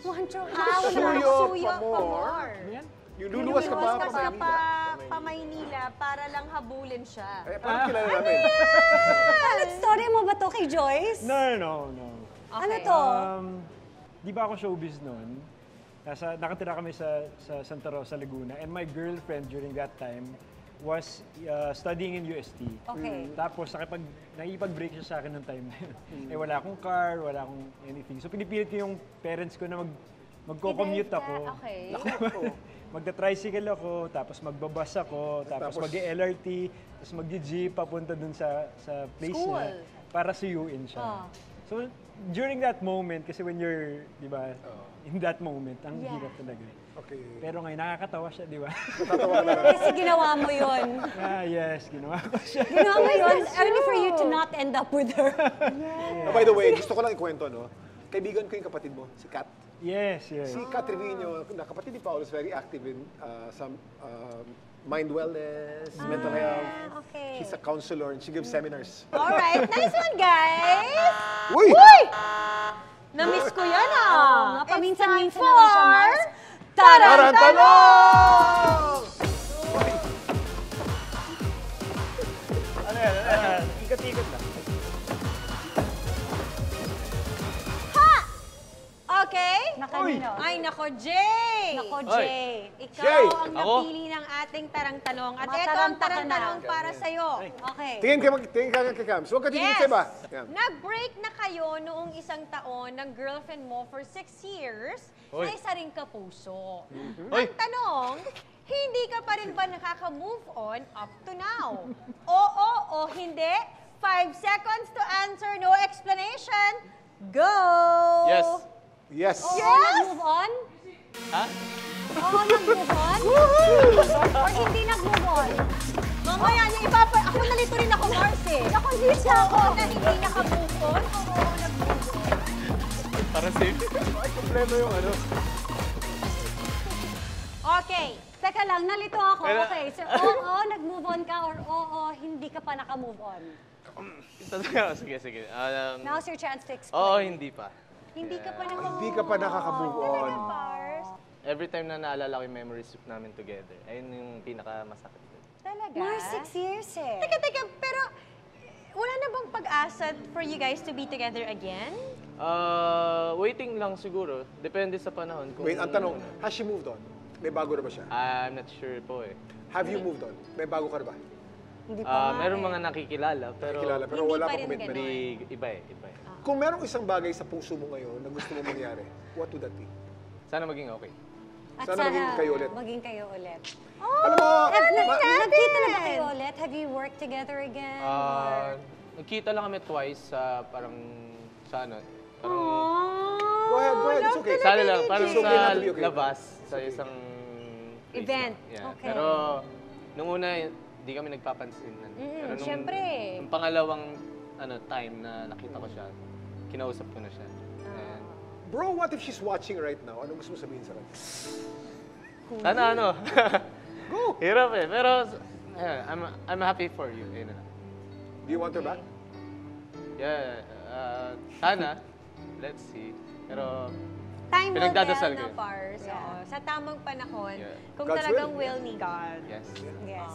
Juancho, Suyo pa more. Yung luluwas ka pa Maynila para lang habulin siya. Eh, paano kilala namin? Story mo ba to kay Joyce? No. Okay. Ano to? Di ba ako showbiz noon? Nakatira kami sa Santa Rosa, Laguna. And my girlfriend during that time was studying in UST. Okay. Tapos nakipag-break siya sa akin ng time na yun. Eh wala akong car, wala akong anything. So pinipilit ko yung parents ko na magko-commute ako. Okay. Magda-tricycle ako, tapos magbabas ako, tapos mag-LRT, tapos mag-jeep papunta dun sa place niya para suyuin siya. So during that moment, kasi when you're, di ba, in that moment, ang hirap talaga. Okay. Pero ngayon, nakakatawa siya, di ba? Natatawa ka na. Kasi ginawa mo yun. Yes, ginawa ko siya. Ginawa mo yun only for you to not end up with her. Oh, by the way, gusto ko lang ikwento, no? Kaibigan ko yung kapatid mo, si Kat. Yes. Si Kat Trevino, na kapatid ni Paolo, is very active in some mind wellness, mental health. Okay. She's a counselor and she gives seminars. Alright, nice one, guys! Uy! Na-miss ko yan, Paminsan-minsan na lang siya, Mars. Tarantanong! Ano yan? Ikot-ikot lang. Okay? Nakanino? Ay, nako, Jay! Nako, Jay. Ikaw Jay! ang napili ng ating tarang-tanong. At ito ang Mataranta ka tarang-tanong na. para sa'yo. Okay. Tingin ka kay Cams. Huwag ka tingin sa iba. Yan. Nag-break na kayo noong isang taon ng girlfriend mo for 6 years na isa ring kapuso. Ang tanong, hindi ka pa rin ba nakaka-move on up to now? Oo o hindi? 5 seconds to answer, no explanation. Go! Yes. Yes. Nag-move on? Ha? Oo, nag-move on? Or hindi nag-move on? Mamaya niya ako nalito rin ako, Mars eh. Nakonfuse na ako. Oo na hindi naka-move on, oo nag-move on. Para safe. Ay, kompleto yung ano. Okay. Teka lang, nalito ako. Pero- Okay, so oo, nag-move on ka or oo, hindi ka pa naka-move on? Sige. Now's your chance to explain. Oo, hindi pa. Hindi ka pa naka-move Hindi ka pa nakaka-move on. Mars. Every time na naalala ko yung memories namin together, ayun yung pinakamasakit. Talaga? Mars, 6 years eh. Teka, pero wala na bang pag-asa for you guys to be together again? Waiting lang siguro. Depende sa panahon. Wait, ang tanong, has she moved on? May bago na ba siya? I'm not sure po eh. Have you moved on? May bago ka na ba? Hindi pa nga Meron eh. mga nakikilala, pero Kilala, pero Hindi wala pa pa rin commitment. hindi, iba eh. Kung merong isang bagay sa puso mo ngayon na gusto mo mangyari, what would that be? Sana maging okay. At Sana maging kayo ulit. Maging kayo ulit. Alam mo, Nagkita na ba kayo ulit? Have you worked together again? Or... Nagkita lang kami twice sa parang, sa ano, parang, go ahead, it's okay. sa ano lang, parang It's okay sa not to be okay. labas, sa isang place Event. lang. Yeah. Okay. Pero, nung una, di kami nagpapansin. Pero nung, syempre. nung pangalawang time na nakita ko siya, kinausap ko na siya. Ayan. Bro, what if she's watching right now? Anong gusto mo sabihin sa kanya? Sana ano. Go! Hirap eh. Pero, ayan, I'm happy for you. Ayun na. Do you want her back? Yeah, sana. Let's see. Pero, Time will Pinagdadasal tell ko na, yun. Pars. Oo. Sa tamang panahon, Yeah. kung God's talagang will. will ni God. yes. Yes.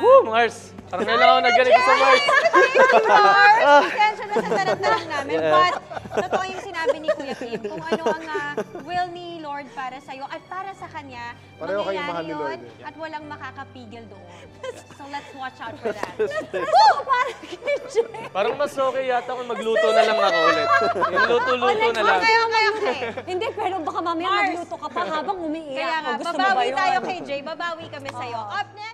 Woo, Mars! Parang ngayon ako nagaling sa Mars. Mars, pasensya na sa tanong namin. But, totoo yung sinabi ni Kuya Kim, kung ano ang will ni Lord para sa'yo at para sa Kanya, Pareho kayong mahal mangyayari ni Lord, yun at walang makakapigil doon. So, let's watch out for that. Parang mas okay yata kung magluto na lang ako ulit. Yung luto-luto na lang. Okay. Hindi, pero baka mamaya Mars. magluto ka pa habang umiiyak. Kaya nga, O, gusto mo ba babawi yun? tayo kay Jay. Babawi kami sa'yo. Up next,